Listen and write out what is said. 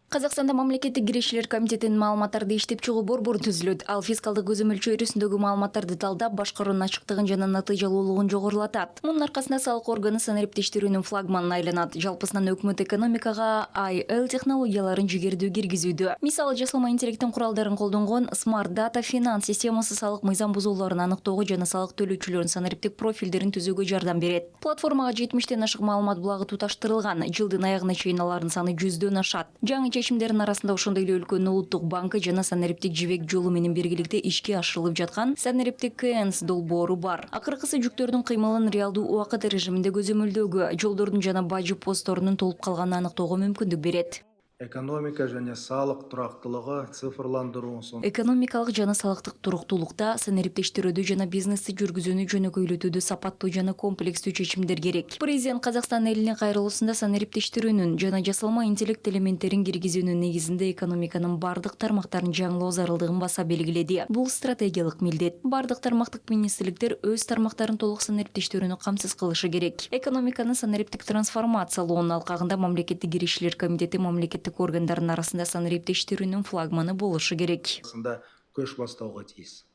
Қазақстанда мамлекеттик кирешилер комитетинин маалыматтарды иштеп чыгуу борбору түзүлөт. Ал фискалдык көзөмөлчөө өрүсүндөгү маалыматтарды талдап, башкаруунун ачыктыгын жана натыйжалуулугун жогорулатат. Мунун аркасында салык органы санариптештирүүнүн флагманына айланат. Жалпысынан өкмөт экономикага IL технологияларын жигердүү киргизүүдө. Мисалы, жасалма интеллекттин куралдарын колдонгон Smart Data Finance системасы салык мыйзам бузууларын аныктоого жана салык төлөөчүлөрдүн санариптик профилдерин түзүүгө жардам берет. Платформага 70тен ашык маалымат булагы туташтырылган. Жылдын аягына чейин алардын саны 100дөн ашат. Жаңы чечимдердин арасында ошондой эле өлкөнүн улуттук банкы жана санариптик жибек жолу менен биргеликте ишке ашырылып жаткан санариптик КНС долбоору бар. Акыркысы жүктөрдүн кыймылын реалдуу убакыт режиминде көзөмөлдөөгө, жолдордун жана бажы постторунун толуп калганын аныктоого мүмкүндүк берет. Экономика және салық тұрақтылығы цифрландыруу. Экономикалык жана салыктык туруктуулукта санариптештирүүдү жана бизнести жүргүзүүнү жөнөкөйлөтүүдө сапаттуу жана комплекстүү чечимдер керек. Президент Казакстан элине кайрылуусунда санариптештирүүнүн жана жасалма интеллект элементтерин киргизүүнүн негизинде экономиканын бардык тармактарын жаңылоо зарылдыгын баса белгиледи. Бул стратегиялык милдет. Бардык тармактык министрликтер өз тармактарын толук санариптештирүүнү камсыз кылышы керек. Экономиканын санариптик трансформациялоонун алкагында мамлекеттик кирешилер комитети мамлекеттик органдардын арасында санариптештирүүнүн флагманы болушу керек. Көш бастауға тиіс.